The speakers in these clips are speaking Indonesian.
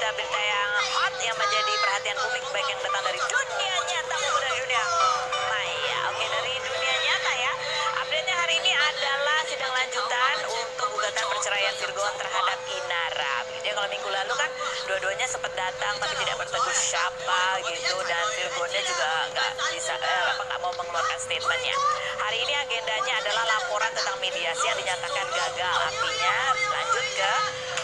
berita-berita yang hot yang menjadi perhatian publik baik yang datang dari dunia nyata maupun dari dunia maya. Oke, dari dunia nyata ya. Update-nya hari ini adalah sidang lanjutan untuk gugatan perceraian Virgon terhadap Inara. Begitu ya, kalau minggu lalu kan dua-duanya sempat datang tapi tidak bertegur siapa gitu, dan Virgonnya juga nggak bisa nggak mau mengeluarkan statementnya. Hari ini agendanya adalah laporan tentang mediasi yang dinyatakan gagal. Artinya lanjut ke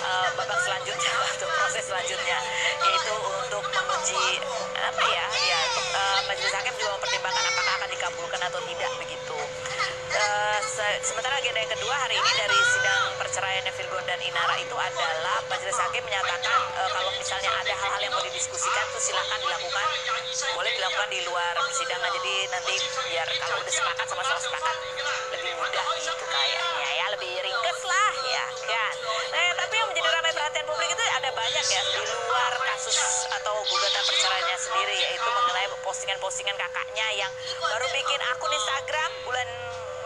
babak selanjutnya atau proses selanjutnya, yaitu untuk menguji majelis hakim juga mempertimbangkan apakah akan dikabulkan atau tidak begitu. Sementara agenda yang kedua hari ini dari sidang perceraiannya Virgon dan Inara itu adalah majelis hakim menyatakan kalau misalnya ada hal-hal yang mau didiskusikan tuh silakan dilakukan, boleh dilakukan di luar persidangan. Jadi nanti biar kalau udah sepakat sama-sama sepakat lebih mudah gitu kayaknya ya, lebih ringkes lah ya kan. Tapi yang menjadi ramai perhatian publik itu ada banyak ya di luar kasus atau gugatan perceraiannya sendiri, yaitu mengenai postingan-postingan kakaknya yang baru bikin akun Instagram bulan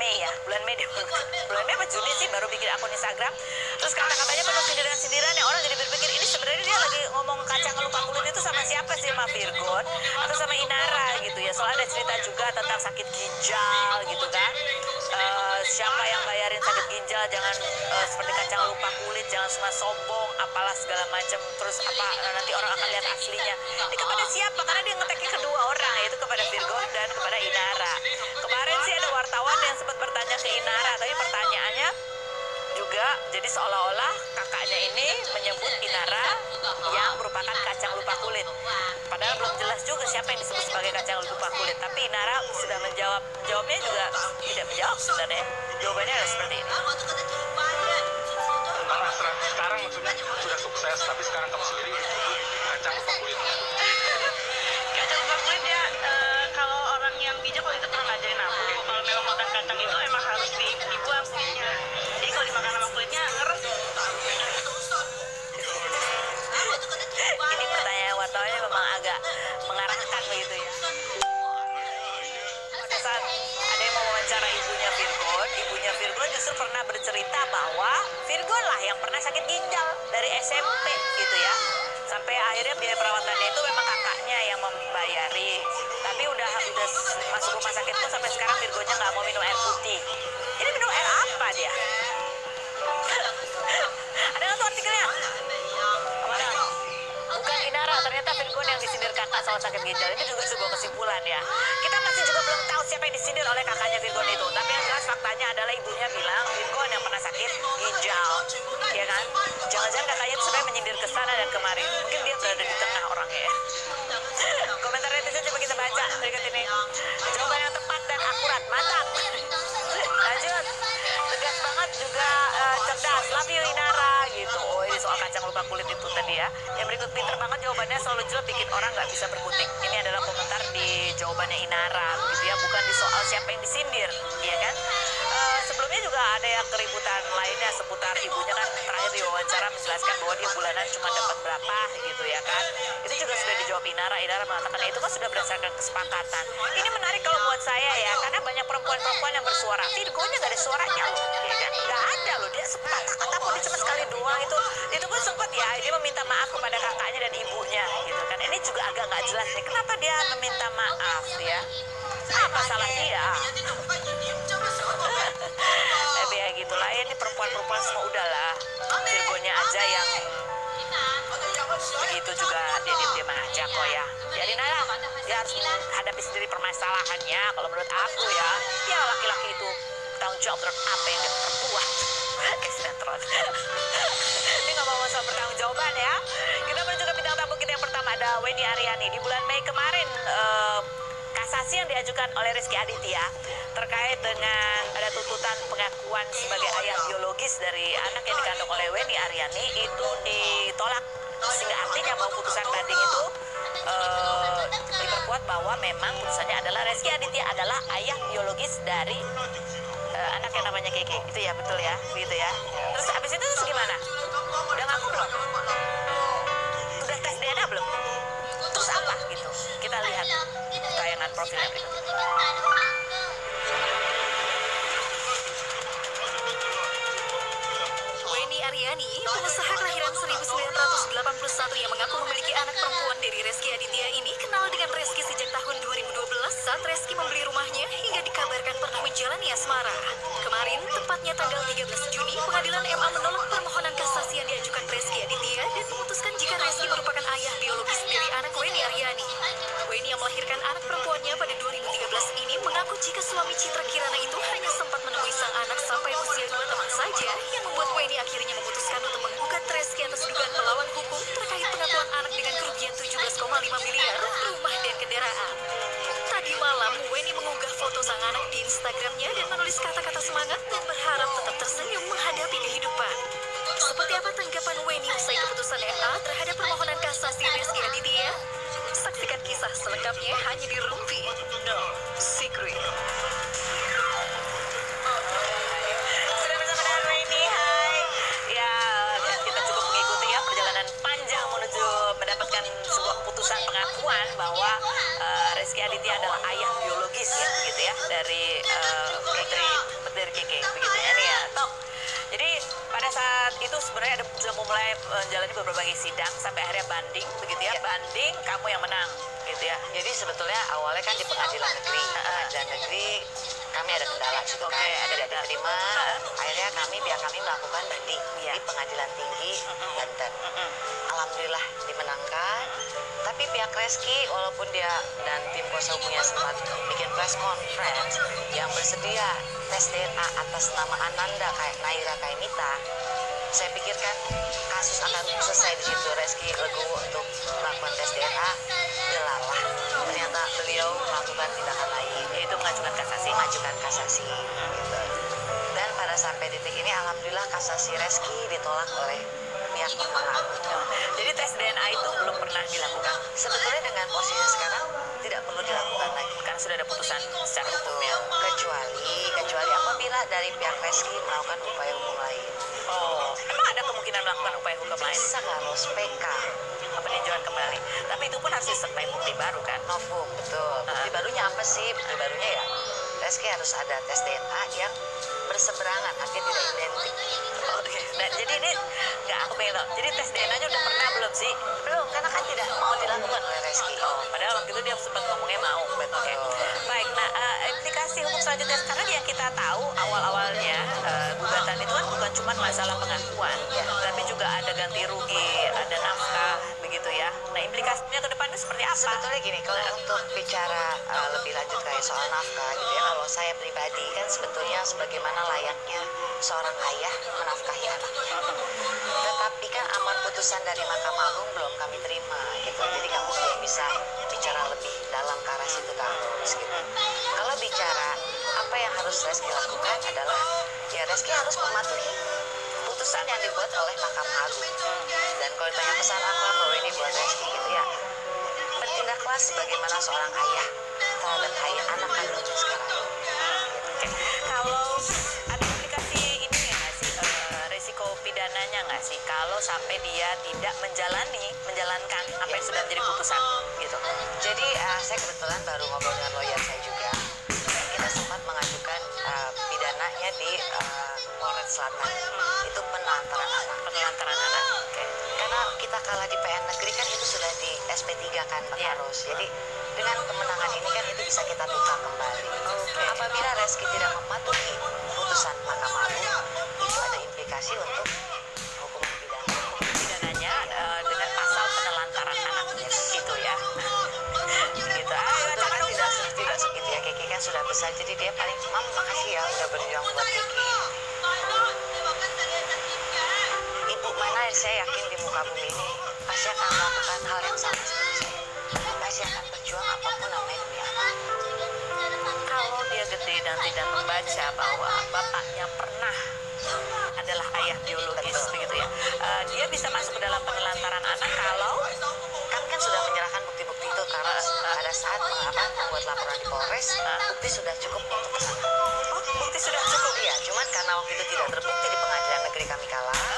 Mei apa Juni sih baru bikin akun Instagram. Terus kata-katanya penuh sindiran-sindiran yang orang jadi berpikir ini sebenarnya dia lagi ngomong kacang lupa kulit itu sama siapa sih, sama Virgon atau sama Inara gitu ya. Soalnya ada cerita juga tentang sakit ginjal gitu kan. Siapa yang bayarin sakit ginjal, jangan seperti kacang lupa kulit, jangan cuma sombong apalah segala macam. Terus nanti orang akan lihat aslinya. Ini kepada siapa? Karena dia ngeteknya kedua orang, yaitu kepada Virgon dan kepada Inara. Kemarin sih ada wartawan yang sempat bertanya ke Inara, tapi pertanyaannya juga jadi seolah-olah kakaknya ini menyebut Inara yang merupakan kacang lupa kulit. Padahal belum jelas juga siapa yang disebut sebagai kacang lupa kulit. Tapi Inara sudah menjawabnya juga tidak menjawab sebenarnya. Jawabannya adalah seperti ini. Karena sekarang maksudnya sudah sukses, tapi sekarang kamu sendiri kacang lupa kulit. Kacang lupa kulit ya, kalau orang yang bijak waktu itu pernah ngajarin aku, kalau memang makan kacang itu emang harus dibuang kulitnya. Jadi kalau dimakan sama kulitnya ngeres. Ini pertanyaan wartawannya memang agak mengarahkan begitu ya. Pada saat ada yang mau wawancara ibunya Virgon justru pernah bercerita bahwa Virgon lah yang pernah sakit ginjal dari SMP gitu ya. Sampai akhirnya biaya perawatannya itu memang kakaknya yang membayari. Tapi udah masuk rumah sakit pun sampai sekarang Virgonnya nggak mau minum air putih. Jadi minum air apa dia? Ada nggak tuh artikelnya? Mana? Bukan Inara, ternyata Virgon yang disindir kakak soal sakit ginjal. Itu juga sebuah kesimpulan ya. Kita masih juga belum tahu siapa yang disindir oleh kakaknya Virgon itu. Tapi yang jelas faktanya adalah ibunya bilang Virgon yang pernah sakit ginjal, ya kan? Jangan-jangan kakaknya itu sebenarnya menyindir ke sana dan kemari. Mungkin dia berada di tengah orangnya ya. Komentar netizen coba kita baca berikut ini. Jawaban yang tepat dan akurat, mantap. Lanjut. Tegas banget juga cerdas, love you Inara gitu. Oh, ini soal kacang lupa kulit itu tadi ya. Yang berikut, pinter banget jawabannya, selalu jelas bikin orang nggak bisa berkutik. Ini adalah komentar di jawabannya Inara gitu ya, bukan di soal siapa yang disindir, ya kan? Sebelumnya juga ada yang keributan lainnya seputar ibunya kan, terakhir diwawancara menjelaskan bahwa dia bulanan cuma dapat berapa gitu ya kan. Itu juga sudah dijawab Inara mengatakan itu kan sudah berdasarkan kesepakatan. Ini menarik kalau buat saya ya, karena banyak perempuan-perempuan yang bersuara. Virgonya nggak ada suaranya loh, ya kan? Nggak ada loh, dia sempat kata dia cuma sekali doang itu pun sempat ya, dia meminta maaf kepada kakaknya dan ibunya gitu kan. Ini juga agak nggak jelas nih, kenapa dia meminta maaf ya? Apa salah dia? Tapi ya gitulah, ini perempuan-perempuan semua udahlah. Virgonya aja yang begitu juga dia diam-diam aja kok ya. Jadi lah, dia harus menghadapi sendiri permasalahannya. Kalau menurut aku ya, laki-laki itu tanggung jawab terhadap apa yang dia perbuat. Kayak sinetron. Ini ngomong soal pertanggung jawaban ya. Kita menuju ke bintang tamu kita yang pertama, ada Wendy Aryani. Di bulan Mei kemarin kasasi yang diajukan oleh Rizky Aditya terkait dengan ada tuntutan pengakuan sebagai ayah biologis dari anak yang dikandung oleh Wendy Aryani itu ditolak, sehingga artinya bahwa putusan banding itu diperkuat bahwa memang putusannya adalah Rizky Aditya adalah ayah biologis dari anak yang namanya Keke. Itu ya, betul ya, gitu ya. Terus habis itu terus gimana? Udah ngaku belum? Udah tes DNA belum? Terus apa gitu? Kita lihat tayangan profilnya berikut ini. Wendy Aryani, pengusaha kelahiran 1979 1981 yang mengaku memiliki anak perempuan dari Rezky Aditya ini kenal dengan Rezky sejak tahun 2012 saat Rezky membeli rumahnya hingga dikabarkan pernah menjalani asmara. Kemarin, tepatnya tanggal 13 Juni, pengadilan MA menolak permohonan kasasi yang diajukan Rezky Aditya dan memutuskan jika Rezky merupakan ayah biologis dari anak Weni Aryani. Weni yang melahirkan anak perempuannya pada 2013 ini mengaku jika suami Citra Kirana itu hanya sempat menemui sang anak sampai usia 2 tahun saja, yang membuat Weni akhirnya memutuskan untuk menggugat Rezky atas dugaan melawan hukum terkait pengakuan anak dengan kerugian 17,5 miliar, rumah dan kendaraan. Tadi malam, Weni mengunggah foto sang anak di Instagramnya dan menulis kata-kata semangat dan berharap tetap tersenyum menghadapi kehidupan. Seperti apa tanggapan Weni usai keputusan MA terhadap permohonan kasasi Rezky Aditya? Saksikan kisah selengkapnya hanya di Rumpi No Secret. Sudah bersama dengan Weni, hai. Ya, kita cukup mengikuti ya perjalanan panjang menuju mendapatkan sebuah keputusan pengakuan bahwa Rezky Aditya adalah ayah biologis ya, begitu ya, dari dari Keke, begitu ya, nih ya, Tok. Jadi pada saat itu sebenarnya sudah mulai menjalani beberapa sidang sampai akhirnya banding, begitu ya, banding kamu yang menang, gitu ya. Jadi sebetulnya awalnya kan di pengadilan negeri. Pengadilan negeri kami ada kendala gitu kan. Ada Tidak diterima. Akhirnya pihak kami melakukan banding di pengadilan tinggi Banten. Alhamdulillah dimenangkan. Tapi pihak Rezky walaupun dia dan tim kuasa hukumnya sempat bikin press conference yang bersedia tes DNA atas nama Ananda kayak Naira Kaimita, saya pikirkan kasus akan selesai di situ. Rezky legowo untuk melakukan tes DNA, delalah. Ternyata beliau melakukan tindakan lain, yaitu mengajukan kasasi gitu. Dan pada sampai titik ini alhamdulillah kasasi Rezky ditolak oleh pihak Mahkamah Agung. Jadi tes DNA itu belum pernah dilakukan. Sebetulnya dengan posisi sekarang tidak perlu dilakukan lagi Karena sudah ada putusan secara hukum ya. kecuali apabila dari pihak Rezky melakukan upaya hukum lain. Oh, emang ada kemungkinan melakukan upaya hukum lain? Bisa harus PK Peninjauan kembali. Tapi itu pun harus disertai bukti baru kan? novum, betul. Bukti barunya apa sih? Bukti barunya ya Rezky harus ada tes DNA yang berseberangan, artinya tidak identik. Oke. Nah, jadi ini nggak, aku pengen tahu. Jadi tes DNA-nya udah pernah belum sih? Belum, karena kan tidak mau dilakukan oleh Rezky. Oh, padahal waktu itu dia sempat ngomongnya mau. Oke. Baik, nah implikasi hukum selanjutnya sekarang yang kita tahu awal-awalnya gugatan itu kan bukan cuma masalah pengakuan, tapi juga ada ganti rugi, ada nafkah, begitu ya. Nah, implikasinya ke depan itu seperti apa? Sebetulnya gini, kalau untuk bicara lebih lanjut kayak soal nafkah gitu ya, kalau saya pribadi kan sebetulnya sebagaimana layaknya seorang ayah menafkahi anaknya. Tetapi kan amar putusan dari Mahkamah Agung belum kami terima gitu. Jadi kamu belum bisa bicara lebih dalam ke arah situ harus gitu. Kalau bicara apa yang harus Rezky lakukan adalah ya Rezky harus mematuhi putusan yang dibuat oleh Mahkamah Agung. Dan kalau ditanya pesan apa bahwa ini buat Rezky gitu ya, bertindaklah sebagaimana seorang ayah terhadap anak kandungnya sekarang. Oke. Kalau ada implikasi ini nggak sih, resiko pidananya nggak sih kalau sampai dia tidak menjalankan apa yang sudah menjadi putusan gitu? Jadi saya kebetulan baru ngobrol dengan lawyer saya juga. Kita sempat mengajukan pidananya di Polres Selatan. Itu penelantaran anak. Oke. Karena kita kalah di PN negeri kan itu sudah di SP3 kan Pak Karus. Jadi dengan kemenangan ini kan itu bisa kita buka kembali. Apabila Rezky tidak mematuhi putusan Mahkamah Agung, itu ada implikasi untuk hukuman pidana. Pidananya dengan pasal penelantaran anak gitu ya. Gitu. Itu kan tidak segitu ya. Keke kan sudah besar, jadi dia paling makasih ya udah berjuang buat Keke. Ibu mana saya yakin di muka bumi ini pasti akan melakukan hal yang sama seperti saya. Pasti akan berjuang apapun namanya demi anak. Kalau dia gede nanti dan membaca bahwa bapaknya pernah adalah ayah biologis, begitu ya, dia bisa masuk ke dalam penelantaran anak kalau Kami kan sudah menyerahkan bukti-bukti itu karena pada saat membuat laporan di Polres, bukti sudah cukup untuk kesana. bukti sudah cukup. Iya, cuman karena waktu itu tidak terbukti di pengadilan negeri kami kalah,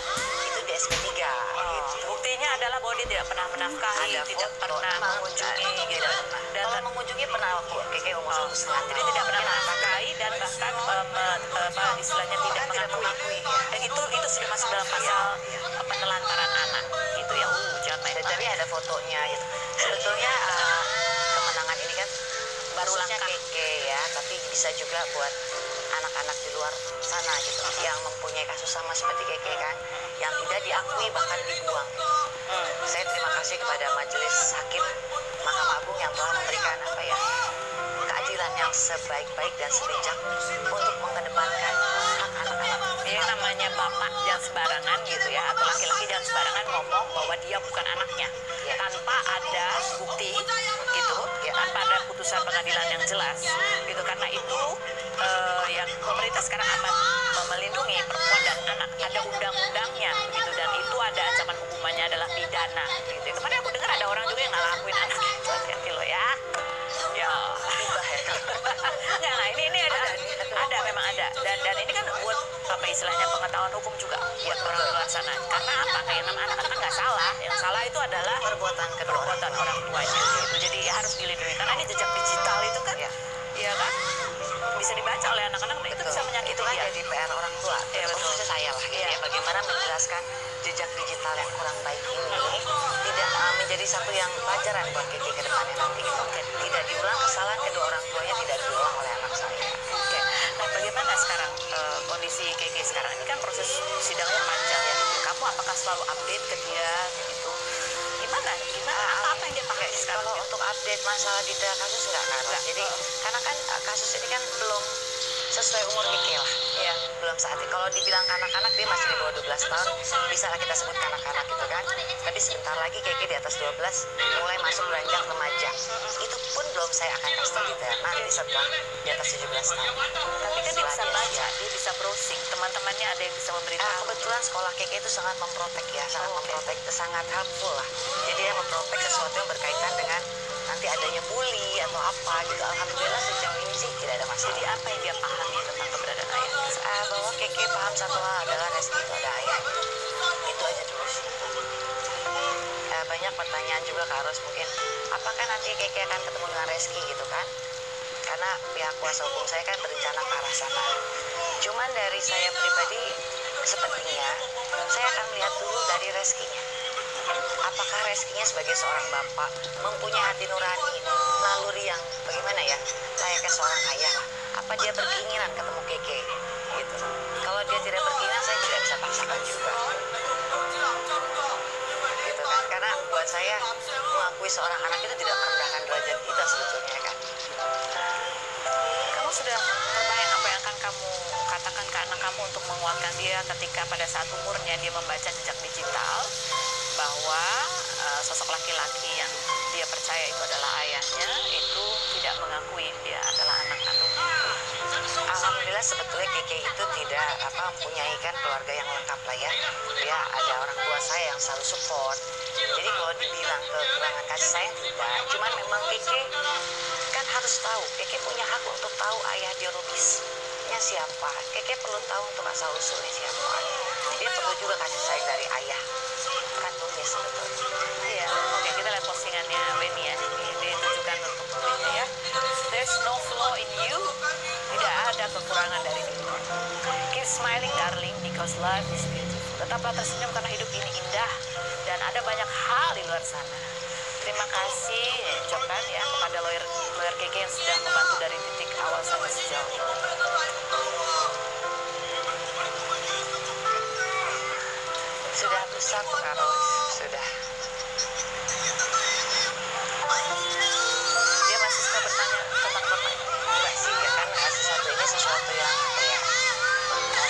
itu di SP3 gitu. Buktinya adalah bahwa dia tidak pernah menafkahi, Ada tidak foto, pernah mengunjungi gitu. Dan Kalau mengunjungi pernah waktu Keke umur 1,5 jadi tidak pernah menafkahi dan bahkan istilahnya tidak Tidak mengakui. mengakui, ya. Dan itu sudah masuk dalam pasal penelantaran anak gitu ya. fotonya gitu. Sebetulnya kemenangan ini kan Baru khususnya langkah. Keke ya, tapi bisa juga buat anak-anak di luar sana gitu yang mempunyai kasus sama seperti Keke kan, yang tidak diakui bahkan dibuang. Saya terima kasih kepada Majelis Hakim Mahkamah Agung yang telah memberikan keadilan yang sebaik-baik dan sebijak untuk mengedepankan hak anak-anak. Ini namanya bapak jangan sembarangan gitu ya, atau laki-laki jangan sembarangan ngomong bahwa dia bukan anaknya Ya. tanpa ada bukti gitu, Ya. tanpa ada putusan pengadilan yang jelas gitu. Karena itu yang pemerintah sekarang amat melindungi perempuan dan anak, ada undang-undangnya begitu, dan itu ada ancaman hukumannya adalah pidana gitu. Kemarin aku dengar ada orang juga yang ngelakuin anak itu, hati-hati lo ya. Ya. Ribah ya. Nggak, nah ini ada memang ada, dan ini kan buat apa istilahnya pengetahuan hukum juga buat orang di luar sana. Karena apa, kayak anak kan nggak salah, yang salah itu adalah Perbuatan kedua orang perbuatan tua. orang tuanya gitu. Jadi harus dilindungi karena ini jejak digital itu kan, Ya. ya kan bisa dibaca oleh anak-anak, nah, itu Betul. bisa menyakiti Itu kan dia. jadi PR orang tua, Iya, betul. khususnya saya lah gitu Iya. ya, bagaimana menjelaskan jejak digital yang kurang baik ini tidak menjadi satu yang pelajaran buat Keke ke depannya nanti gitu. Tidak diulang kesalahan kedua orang tuanya, tidak diulang oleh anak saya. Oke. Nah, bagaimana sekarang kondisi KG sekarang? Ini kan proses sidangnya panjang ya. Kamu apakah selalu update ke dia gitu? Gimana? Apa yang dia pakai sekarang? Kalau untuk update masalah detail kasus nggak kan? Nggak. Jadi karena kan kasus ini kan belum sesuai umur Keke lah. Iya. Belum saatnya. Kalau dibilang kanak-kanak dia masih di bawah 12 tahun, bisa lah kita sebut kanak-kanak gitu kan. Tapi sebentar lagi Keke di atas 12 mulai masuk beranjak remaja. Itu pun belum saya akan kasih tahu detail. Nanti setelah di atas 17 tahun. Tapi kan dia bisa Setelah baca, dia bisa browsing. Teman-temannya ada yang bisa memberitahu. Kebetulan sekolah Keke itu sangat memprotek ya, sangat memprotek, sangat helpful lah. Jadi dia memprotek sesuatu yang berkaitan dengan nanti adanya bully atau apa gitu. Alhamdulillah sejauh ini sih tidak ada masalah. Jadi apa yang dia pahami tentang keberadaan ayahnya? Bahwa Keke paham satu hal adalah Reski itu ada ayahnya. Itu aja dulu sih. Banyak pertanyaan juga Kak Ros mungkin, apakah nanti Keke akan ketemu dengan Reski gitu kan? Karena pihak kuasa hukum saya kan berencana ke arah sana. Cuman dari saya pribadi, sepertinya saya akan melihat dulu dari Reskinya. Apakah Reskinya sebagai seorang bapak mempunyai hati nurani, naluri yang bagaimana ya, layaknya seorang ayah lah. Apa dia berkeinginan ketemu Keke gitu. Kalau dia tidak berkeinginan, saya tidak bisa paksakan juga gitu kan. Karena buat saya mengakui seorang anak itu tidak merendahkan derajat kita sebetulnya kan. Kamu sudah terbayang apa yang akan kamu katakan ke anak kamu untuk menguatkan dia ketika pada saat umurnya dia membaca jejak digital bahwa sosok laki-laki yang dia percaya itu adalah ayahnya itu tidak mengakui dia adalah anak kandungnya. Alhamdulillah sebetulnya Keke itu tidak mempunyai kan keluarga yang lengkap lah ya. Dia ada orang tua saya yang selalu support. Jadi kalau dibilang kekurangan kasih sayang tidak. Cuman memang Keke kan harus tahu. Keke punya hak untuk tahu ayah biologisnya siapa. Keke perlu tahu untuk asal usulnya siapa. Dia perlu juga kasih sayang dari ayah kandungnya sebetulnya. Iya, oke, kita lihat postingannya Benny ya. Ini ditujukan untuk dirinya ya. There's no flaw in you. Tidak ada kekurangan dari dirimu. Keep smiling darling because life is beautiful. Tetaplah tersenyum karena hidup ini indah dan ada banyak hal di luar sana. Terima kasih ucapkan ya kepada lawyer Keke yang sudah membantu dari titik awal sampai sejauh ini. Sudah besar Kak Ros, sudah. Dia masih suka bertanya tentang bapak. Enggak sih ya kan, sesuatu ini sesuatu yang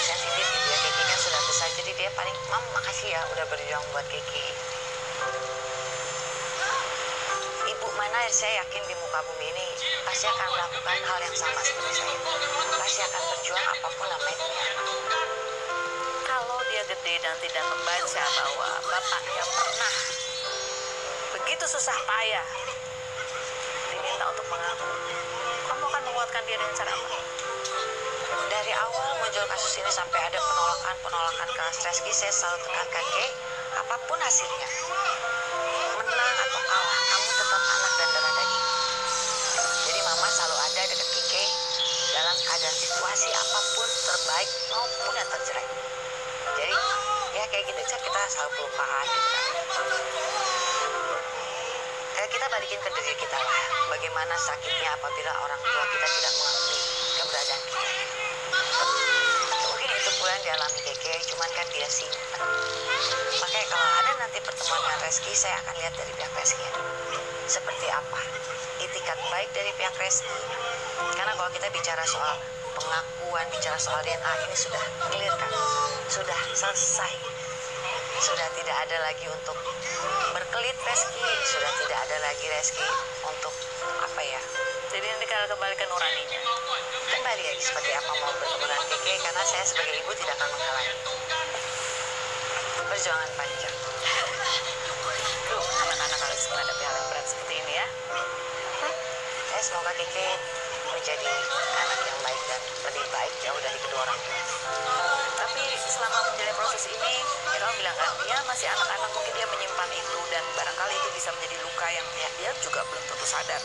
sensitif gitu ya. Keke kan sudah besar, jadi dia paling, Mam makasih ya udah berjuang buat Keke. Ibu mana saya yakin di muka bumi ini pasti akan melakukan hal yang sama seperti saya. Pasti akan berjuang apapun namanya dunia. Kalau dia gede nanti dan membaca bahwa bapak yang pernah begitu susah payah diminta untuk mengaku, kamu akan menguatkan dia dengan cara apa? Dari awal muncul kasus ini sampai ada penolakan keras Reski, saya selalu tekankan, apapun hasilnya, menang atau kalah, kamu tetap anak dan darah daging. Jadi mama selalu ada dekat Keke dalam keadaan situasi apapun, terbaik maupun yang terjelek. Jadi ya kayak gitu aja, kita selalu pelukaan gitu kan. kita balikin ke diri kita lah. Bagaimana sakitnya apabila orang tua kita tidak mengakui keberadaan kita. Mungkin itu pula yang dialami Keke, cuman kan dia simpan. Makanya kalau ada nanti pertemuan dengan Reski, saya akan lihat dari pihak Reski seperti apa itikat baik dari pihak Reski. Karena kalau kita bicara soal pengakuan, bicara soal DNA, ini sudah clear kan, sudah selesai. Sudah tidak ada lagi untuk berkelit Reski, sudah tidak ada lagi Reski untuk apa ya. Jadi nanti kalau kembali ke nuraninya. Kembali lagi seperti apa mau bertemu dengan Keke, karena saya sebagai ibu tidak akan menghalangi. Perjuangan panjang. Tuh, anak-anak harus menghadapi hal yang berat seperti ini ya. Semoga Keke menjadi anak yang baik dan lebih baik jauh dari kedua orang tua. Tapi selama menjalani proses ini, ya kamu bilang kan, dia masih anak-anak, mungkin dia menyimpan itu dan barangkali itu bisa menjadi luka yang dia juga belum tentu sadar.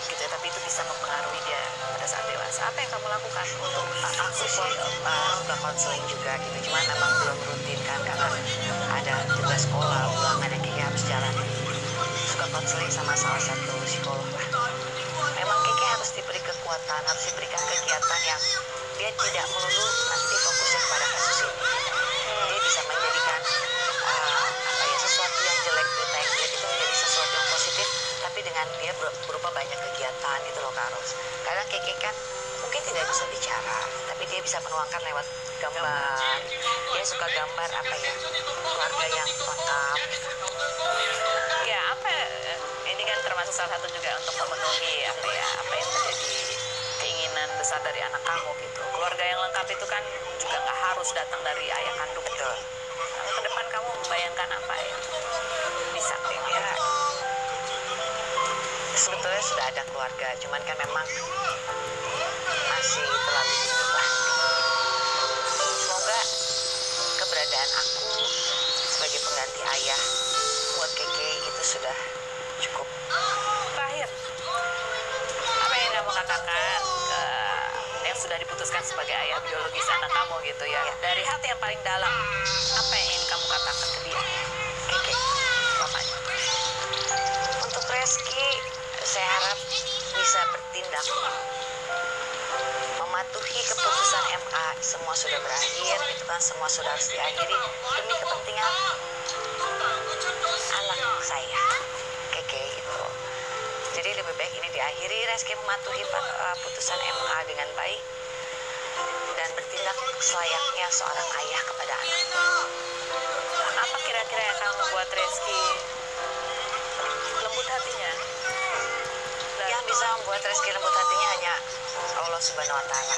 Gitu ya, tapi itu bisa mempengaruhi dia pada saat dewasa. Apa yang kamu lakukan untuk Aku sih suka konseling juga gitu, cuman memang belum rutin kan karena ada tugas sekolah, ulangan yang Keke harus jalani. Suka konseling sama salah satu psikolog lah. Memang Keke harus diberi kekuatan, harus diberikan kegiatan yang dia tidak melulu nanti fokusnya kepada kasus ini. Dia bisa menjadikan sesuatu yang jelek, berita yang jelek itu menjadi sesuatu yang positif, tapi dengan dia berupa banyak kegiatan gitu loh Kak Ros. Kadang Keke kan mungkin tidak bisa bicara, tapi dia bisa menuangkan lewat gambar. Dia suka gambar keluarga yang lengkap. ya apa ini kan termasuk salah satu juga untuk memenuhi apa yang menjadi keinginan besar dari anak kamu gitu. Keluarga yang lengkap itu kan juga nggak harus datang dari ayah kandung. Betul. Lalu ke depan kamu membayangkan apa yang bisa Ya, sebetulnya sudah ada keluarga, cuman kan memang masih terlalu dikit lah. Semoga keberadaan aku sebagai pengganti ayah buat Keke itu sudah cukup. terakhir? Apa yang kamu katakan ke yang sudah diputuskan sebagai ayah biologis anak kamu gitu ya? Dari hati yang paling dalam, apa yang ingin kamu katakan ke dia? Keke, Bapaknya. untuk Reski, saya harap bisa bertindak mematuhi keputusan MA. Semua sudah berakhir, itu kan semua sudah harus diakhiri demi kepentingan anak saya, Keke gitu. Jadi lebih baik ini diakhiri, Reski mematuhi putusan MA dengan baik dan bertindak selayaknya seorang ayah kepada anak. Apa kira-kira yang akan membuat Reski lembut hatinya? Yang bisa membuat Reski lembut hatinya hanya Allah Subhanahu wa Ta'ala,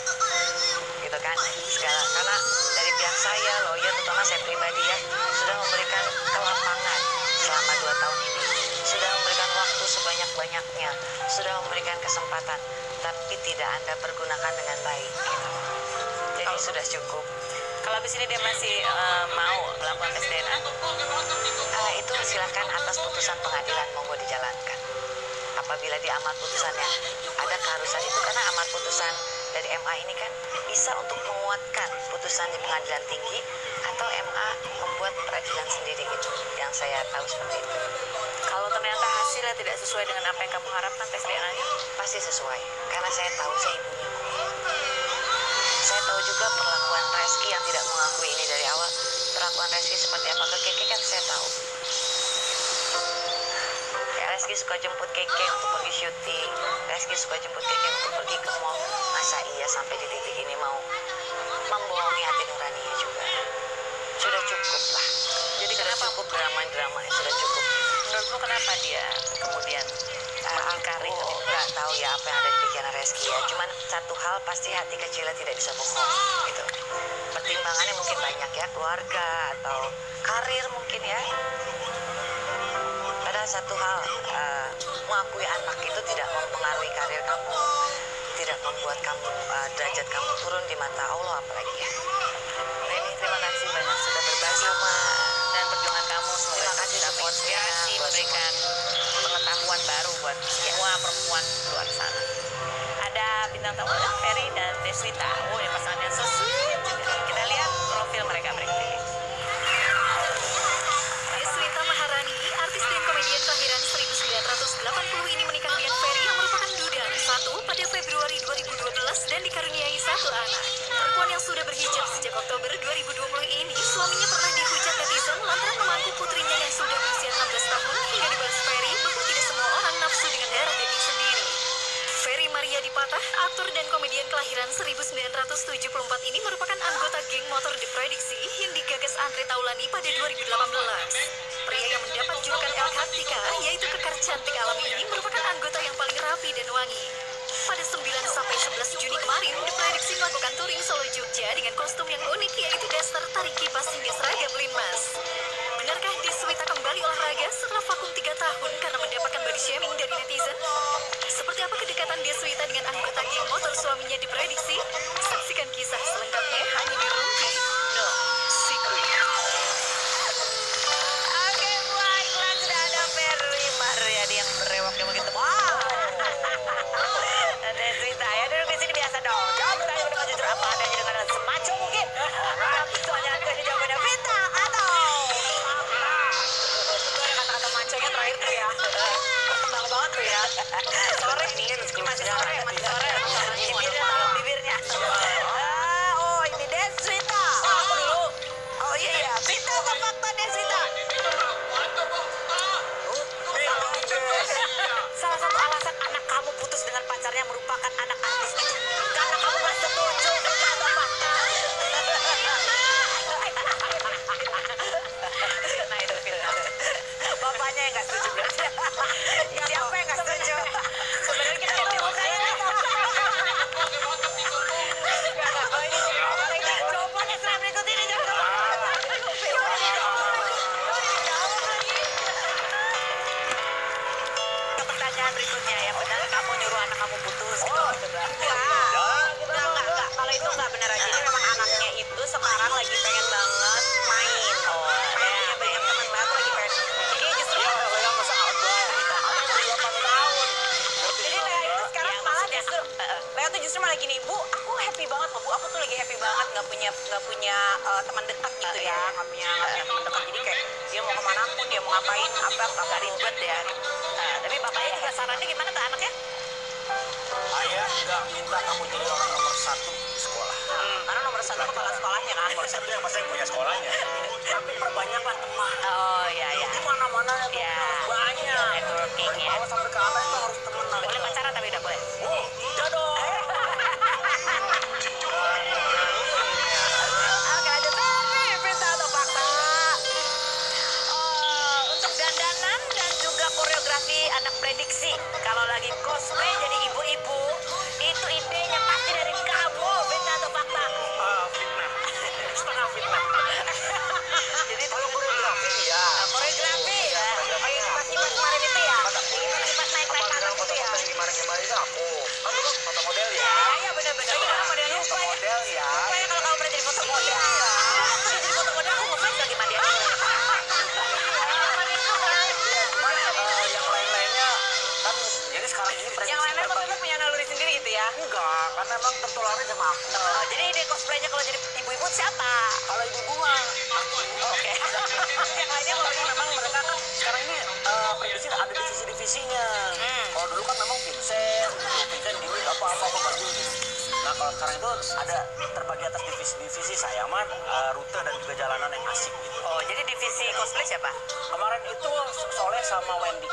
gitu kan. Karena dari pihak saya, lawyer, terutama saya pribadi ya, sudah memberikan kelapangan selama 2 tahun ini, sudah memberikan waktu sebanyak-banyaknya, sudah memberikan kesempatan, tapi tidak Anda pergunakan dengan baik, gitu. Jadi sudah cukup. Kalau habis ini dia masih mau melakukan tes DNA, Itu silakan atas putusan pengadilan, monggo dijalankan. Apabila di amar putusannya ada keharusan itu, karena amar putusan dari MA ini kan bisa untuk menguatkan putusan di pengadilan tinggi atau MA membuat peradilan sendiri gitu. Yang saya tahu seperti itu. kalau ternyata hasilnya tidak sesuai dengan apa yang kamu harapkan tes DNA-nya, Pasti sesuai, karena saya tahu saya ibunya. Saya tahu juga perlakuan Reski yang tidak mengakui ini dari awal. Perlakuan Reski seperti apa ke Keke kan saya tahu. Reski suka jemput Keke untuk pergi syuting. Reski suka jemput Keke untuk pergi ke mall. Masa iya sampai di titik ini mau membohongi hati nuraninya juga? Sudah cukup lah. Jadi sudah cukup drama-dramanya, sudah cukup. menurutmu kenapa dia kemudian mengingkari? Aku nggak tahu ya apa yang ada di pikiran Reski ya. Cuman satu hal pasti hati kecilnya tidak bisa bohong gitu. Pertimbangannya mungkin banyak ya, keluarga atau karir mungkin ya. Padahal satu hal, mengakui anak itu tidak mempengaruhi karir kamu, tidak membuat kamu derajat kamu turun di mata Allah apalagi ya. Reni, terima kasih banyak sudah berbagi Sama. dan perjuangan kamu. Semoga Terima kasih bisa supportnya menginspirasi, buat memberikan pengetahuan baru buat semua perempuan di luar sana. Ada bintang tamu Ferry dan Deswita. Oh, ini pasangan yang so sweet juga. Kita lihat profil mereka berikut ini. Deswita Maharani, artis dan komedian kelahiran 1980 74 ini merupakan anggota geng motor diprediksi yang digagas Andre Taulani pada 2018. Pria yang mendapat julukan El Kartika, yaitu kekar cantik alami ini merupakan anggota yang paling rapi dan wangi. Pada 9-11 Juni kemarin, diprediksi melakukan touring Solo Jogja dengan kostum yang unik, yaitu daster, tarik kipas, hingga seragam linmas. Benarkah Deswita kembali olahraga setelah vakum 3 tahun karena mendapatkan body shaming dari netizen? Seperti apa kedekatan Deswita dengan anggota geng motor suaminya diprediksi? Saksikan kisah selengkapnya hanya di Rumpi No Secret. Oke, baiklah, sudah ada Ferry Mariadi yang berewaknya begitu. Wow. Deswita ya, duduk di sini biasa dong. Jawab pertanyaan dengan jujur apa adanya dengan semaco mungkin. Soalnya ini jawabannya Vita atau Itu ada kata-kata maconya terakhir tuh ya. Berkembang banget tuh ya. Sore ini masih sore, masih sore. bibirnya, tolong bibirnya. Oh, ini Deswita. Aku dulu. Oh iya, Vita apa fakta Deswita? Salah satu alasan anak kamu putus dengan pacarnya merupakan anak artis itu karena kamu nggak setuju. Vita atau fakta? Nah itu Vita. Bapaknya yang nggak setuju berarti. Siapa yang nggak setuju? Sebenarnya kita mau bukannya. Jawabannya setelah berikut ini jangan. Pertanyaan berikutnya ya, benar kamu nyuruh anak kamu putus gitu? Enggak. Kalau itu enggak benar aja. Jadi memang anaknya itu sekarang lagi pengen banget main. Pengen banyak teman baru lagi pengen. Jadi justru Jadi Lea itu sekarang Ya, malah maksudnya, justru Lea tuh justru malah gini, Bu, aku happy banget loh, Bu. Aku tuh lagi happy banget nggak punya teman dekat gitu ya, nggak punya teman dekat. Jadi kayak dia mau kemana pun, dia mau ngapain apa nggak ribet ya. Tapi bapaknya juga sarannya gimana ke anaknya? Ayah nggak minta kamu jadi orang nomor 1 di sekolah. Karena nomor 1 kepala sekolahnya kan. Nomor 1 yang pasti punya sekolahnya. Tapi perbanyaklah teman. Oh iya iya. Di mana-mana ya Ya. harus banyak. Networking ya. Kalau sampai ke atas itu harus temenan. Boleh pacaran tapi udah boleh. Oh, tidak dong. Oke lanjut Ferry, Vita atau fakta? Untuk dandanan dan juga koreografi anak prediksi kalau lagi cosplay jadi ibu-ibu itu idenya pasti dari kamu, Vita atau fakta? Fitnah. Setengah fitnah. Jadi Kalau koreografi ya. koreografi ya. Kayak kipas-kipas kemarin itu ya. Kipas naik-naik ke atas itu ya. Gimana itu aku. Kan lu kan foto model ya. Iya benar-benar. Model Foto lupa ya. model ya. Lupa ya kalau kamu pernah jadi foto model. Waktu dia jadi foto model aku ngefans lagi sama dia. Cuman yang lain-lainnya kan jadi sekarang ini prediksi Yang lainnya terbagi. maksudnya punya naluri sendiri gitu ya. Enggak, karena emang tertularnya sama aku. Jadi ide cosplaynya kalau jadi ibu-ibu siapa? Kalau ibu-ibu mah Oke. Yang lainnya kalau tapi memang mereka kan sekarang ini prediksi ada divisi-divisinya. Kalau dulu kan memang Vincent gini apa baju gitu. Nah kalau sekarang itu ada terbagi atas divisi-divisi saya mah rute dan juga jalanan yang asik gitu. Oh, jadi divisi cosplay siapa? Kemarin itu Soleh sama Wendy.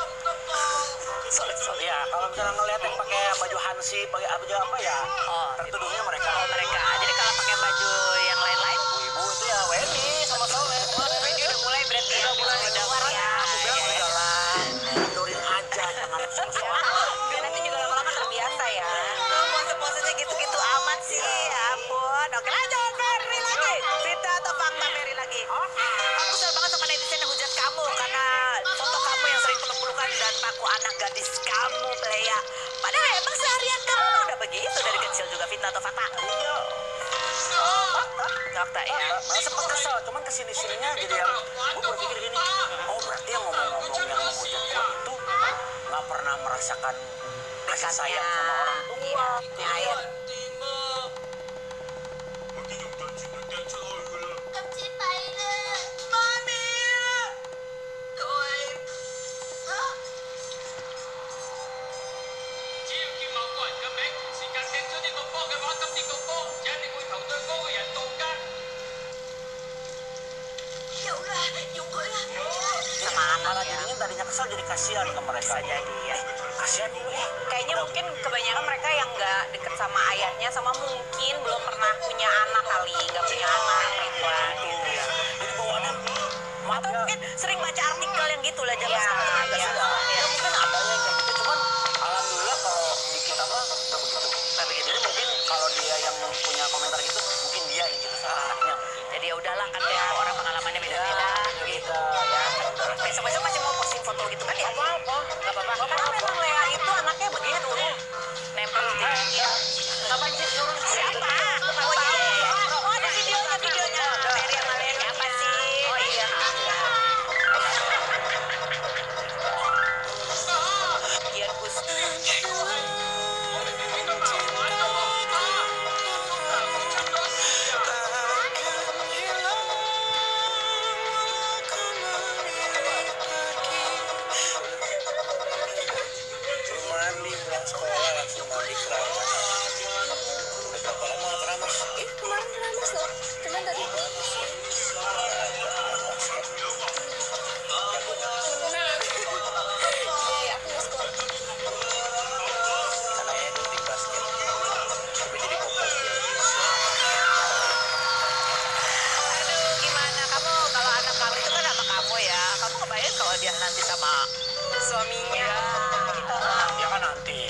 Soleh. Ya kalau misalnya ngeliat yang pakai baju Hansi, pakai baju apa ya, Oh, tertuduhnya mereka. Oh, mereka. Jadi kalau pakai baju yang lain-lain, Ibu itu ya Wendy sama Soleh. ini udah mulai berarti ya. Udah mulai ya. Aku bilang udah jalan, mundurin aja, jangan sok-sokan. Biar nanti juga lama-lama terbiasa ya. Tuh pose-posenya gitu-gitu amat sih. Ya ampun. Oke lanjut Ferry lagi. Vita atau fakta Ferry lagi? Aku kesel banget sama netizen yang hujat kamu karena foto kamu yang sering peluk-pelukan dan paku anak gadis kamu, Lea. Padahal emang seharian kamu udah begitu dari kecil juga. Vita atau fakta? Iya. Fakta ya. Sempet kesel, cuman kesini-sininya jadi yang gue berpikir gini, oh berarti yang ngomong-ngomong yang menghujat gue itu nggak pernah merasakan kasih sayang sama orang tua. Ini air. Jadi malah jadinya tadinya kesel jadi kasihan ke mereka. Bisa jadi ya. kasihan dulu ya. Kayaknya mungkin kebanyakan mereka yang nggak deket sama ayahnya, sama mungkin belum pernah punya anak kali, nggak punya anak perempuan. Iya. Jadi bawaannya maaf Atau ya. mungkin sering baca artikel yang gitu lah zaman Iya, sekarang. Enggak iya. sudah. Ya mungkin ada yang kayak gitu, cuman alhamdulillah kalau di kita mah nggak begitu. Jadi mungkin kalau dia yang punya komentar gitu, mungkin dia yang gitu sama anaknya. Jadi ya udahlah kan ya orang pengalamannya beda-beda gitu. Ya, Besok-besok masih mau posting foto gitu kan ya? apa-apa. Gak apa-apa. Karena memang Lea itu anaknya begitu. Nempel di Kapan sih turun? siapa? Oh iya. Oh ada videonya. Ferry sama Lea siapa sih? Oh iya. Gian Gus. Mandi pulang sekolah langsung mandi keramas. Udah berapa lama nggak keramas? Kemarin keramas loh. Cuman tadi menang. Iya, aku nggak sekolah. Karena ya dulu tim basket. Tapi jadi kopobel. Aduh gimana kamu kalau anak kamu itu kan sama kamu ya. Kamu kebayang kalau dia nanti sama Suaminya. Ya kan nanti.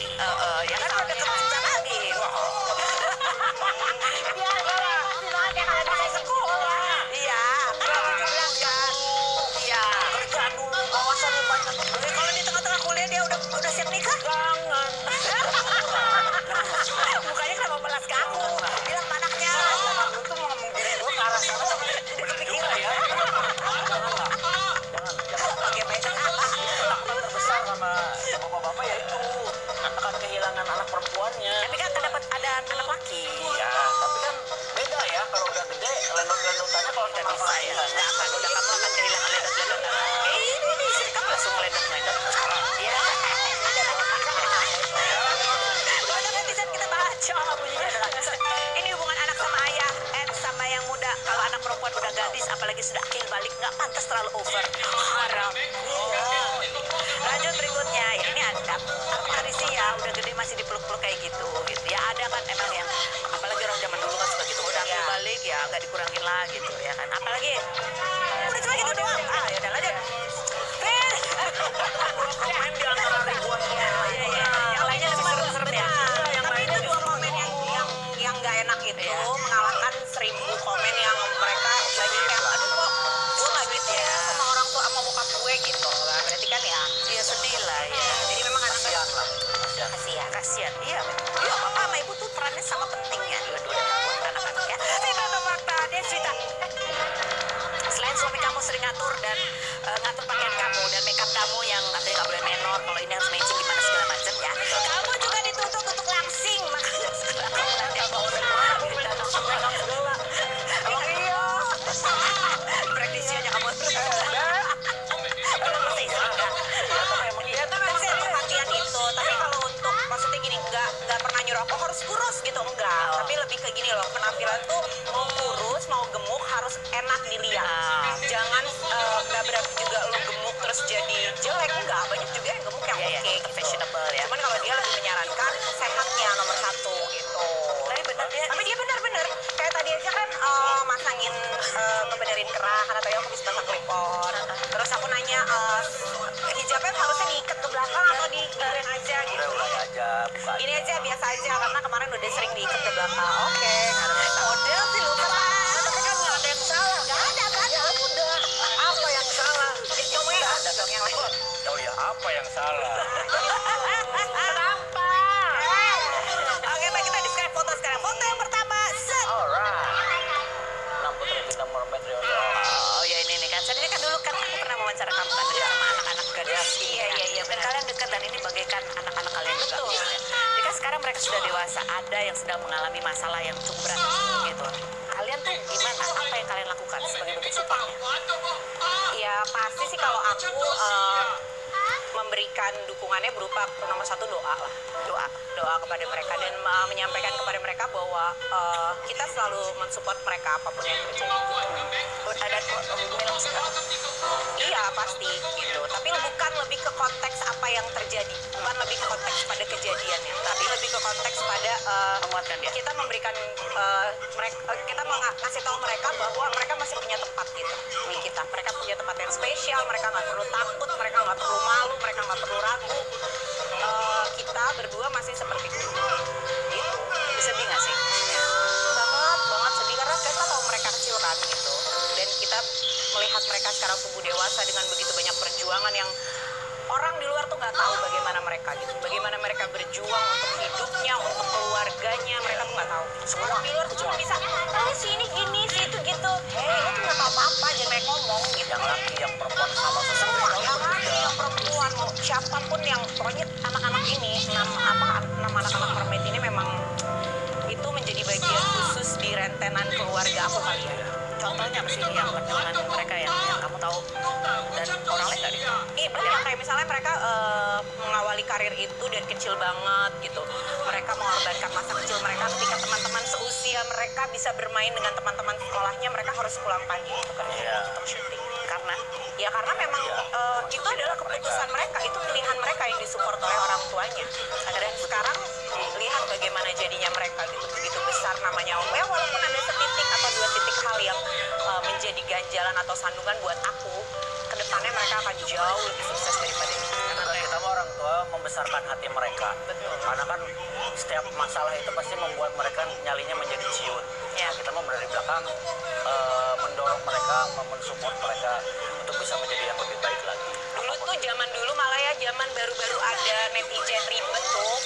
ya kan udah deket bentar lagi. Iya, kan kamu bilang kan. Iya. Kerja dulu, kawasan yang banyak. Kalau di tengah-tengah kuliah dia udah siap nikah? Jangan. Mukanya kenapa melas ke aku? Bilang sama anaknya. Lu tuh mau ngomong diri gue ke arah sana. Bener juga ya. Janganlah. Jangan. Oke, baik. Ketakutan terbesar sama bapak-bapak ya itu akan kehilangan anak perempuannya. Tapi kan dapat ada anak laki. Iya, tapi kan beda ya kalau udah gede lendot-lendotannya kalau Udah sama bisa ya. Nggak akan, udah kamu akan kehilangan ledot-ledotan. Ini istri kamu langsung ledot-ledot. Iya. Udah kan bisa kita baca bunyinya adalah ini hubungan anak sama ayah and sama yang muda. Kalau anak perempuan udah gadis apalagi sudah akil balik nggak pantas terlalu over. Haram. Lanjut berikutnya ya ini ada tapi sih ya udah gede masih dipeluk-peluk kayak gitu ya ada kan emang yang apalagi orang zaman dulu kan suka gitu udah akil balik ya nggak dikurangin lah gitu ya kan apalagi udah cuma gitu doang ya udah lanjut komen di antara ribuan komen. yang lainnya lebih serem-serem ya Tapi itu dua komen yang nggak enak itu mengalahkan 1000 komen yang mereka banyak yang aduh kok gue nggak gitu ya sama orang tua sama bokap gue gitu lah. Berarti kan ya dia sedih lah ya jadi memang anak Kasihan lah. kasihan iya iya bapak sama ibu tuh perannya sama pentingnya dua-duanya buat anak-anak ya cerita atau fakta dia cerita selain suami kamu sering ngatur dan ngatur pakaian kamu dan makeup kamu yang katanya nggak boleh menor kalau ini harus matching gimana segala macam ya kamu juga dituntut untuk langsing makanya setelah kamu nanti apa udah emang iya prediksi aja kamu tapi memang ada perhatian itu. Tapi kalau untuk maksudnya gini nggak pernah nyuruh aku harus kurus gitu enggak. Tapi lebih ke gini loh penampilan tuh mau kurus mau gemuk harus enak dilihat. Jangan nggak berarti juga lo gemuk terus jadi jelek enggak. Banyak juga yang gemuk yang oke gitu. fashionable ya Cuman kalau dia lebih menyarankan sehatnya nomor 1 gitu. tapi bener dia Tapi dia benar-benar kayak tadi aja kan masangin ngebenerin kerah karena tadi aku bisa pasang clip-on. Terus aku nanya hijabnya harusnya diikat ke belakang atau digulung aja gitu. Udah aja, buka aja. Ini aja biasa aja karena kemarin udah sering diikat ke belakang. Oke, nggak ada masalah. model sih lu Tapi kan nggak ada yang salah. Nggak ada kan? Ya udah, apa yang salah? Ngomongnya ada dong yang lain. Oh ya, apa yang salah? Kenapa? Oke, baik kita describe foto sekarang. Foto yang pertama, set. Alright. 6 putri bintang mermaid Riondo. Oh ya ini nih kan. Jadi kan dulu kan aku pernah wawancara kamu kan dekat sama anak-anak gadis. Iya. Dan kalian dekat dan ini bagaikan anak-anak kalian juga. Betul. Gitu ya. Jadi kan sekarang mereka sudah dewasa. Ada yang sedang mengalami masalah yang cukup berat gitu. Kalian tuh gimana? Apa yang kalian lakukan sebagai bentuk supportnya? Ya pasti sih kalau aku memberikan dukungannya berupa nomor 1 doa lah. Doa kepada mereka dan menyampaikan kepada mereka bahwa kita selalu mensupport mereka apapun yang terjadi. Ada hubungan langsung nggak? Iya pasti gitu. Tapi bukan lebih ke konteks apa yang terjadi, bukan lebih ke konteks pada kejadiannya, tapi lebih ke konteks pada Menguatkan dia. kita memberikan kita ngasih tahu mereka bahwa mereka masih punya tempat gitu di kita. Mereka punya tempat yang spesial, mereka nggak perlu takut, mereka nggak perlu malu, mereka nggak perlu ragu. Kita berdua masih seperti itu. Gitu. Sedih nggak sih? Banget sedih karena kita tahu mereka kecil kan gitu. Dan kita melihat mereka sekarang tumbuh dewasa dengan begitu banyak perjuangan yang orang di luar tuh nggak tahu bagaimana mereka gitu, bagaimana mereka berjuang untuk hidupnya, untuk keluarganya, mereka tuh nggak taau. Semua di luar tuh cuma bisa, si ini gini, si itu gitu. Lo tuh nggak tahu apa-apa, jangan banyak ngomong gitu. Yang laki, yang perempuan sama Semua, yang laki, yang perempuan, mau siapapun yang pokoknya anak-anak ini, enam anak-anak mermaid ini memang itu menjadi bagian khusus di rentenan keluarga aku kali ya. Contohnya apa sih yang perjuangan mereka yang kamu tahu dan orang lain nggak deh? Iya banyak, kayak misalnya mereka mengawali karir itu dari kecil banget gitu. Mereka mengorbankan masa kecil mereka ketika teman-teman seusia mereka bisa bermain dengan teman-teman sekolahnya, mereka harus pulang pagi untuk kerja, untuk syuting. Karena memang itu adalah keputusan mereka, itu pilihan mereka yang disupport oleh orang tuanya. Dan sekarang lihat bagaimana jadinya mereka gitu, begitu besar namanya. Ya walaupun ada setitik atau dua titik hal yang menjadi ganjalan atau sandungan buat aku, kedepannya mereka akan jauh lebih sukses daripada itu. Karena kita mah orang tua membesarkan hati mereka. Betul. Karena kan setiap masalah itu pasti membuat mereka nyalinya menjadi ciut. Ya. Nah, kita mau dari belakang mendorong mereka, mensupport mereka untuk bisa menjadi yang lebih baik lagi. Dulu tuh zaman dulu malah ya, zaman baru-baru ada netizen ribet tuh,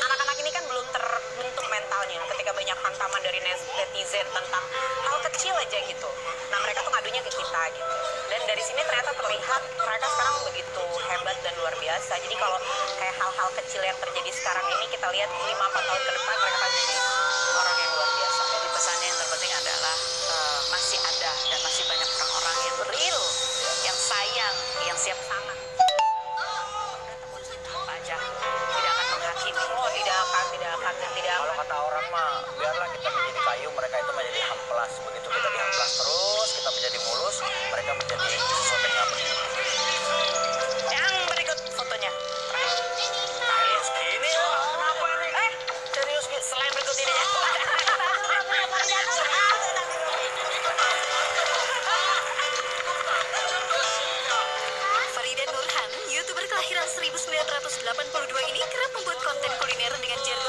anak-anak ini kan belum terbentuk mentalnya ketika banyak hantaman dari netizen tentang hal kecil aja gitu. Nah mereka tuh ngadunya ke kita gitu. Dan dari sini ternyata terlihat mereka sekarang begitu hebat dan luar biasa. Jadi kalau kayak hal-hal kecil yang terjadi sekarang ini kita lihat 5-4 tahun ke depan mereka akan jadi orang yang luar biasa. Jadi pesannya yang terpenting adalah masih ada dan masih banyak orang-orang yang real, yang sayang, yang siap sangat. Apa aja tidak akan menghakimi. Oh tidak akan. Kalau kata orang mah, biarlah kita menjadi kayu, mereka itu menjadi hamplas. Begitu kita dihamplas terus, kita menjadi mulus, mereka menjadi sesuatu yang nggak penting. Yang berikut fotonya. Serius gini loh. Kenapa ini? Serius selain berikut ini ya. Farida Nurhan, YouTuber kelahiran 1982 ini kerap membuat konten kuliner dengan genre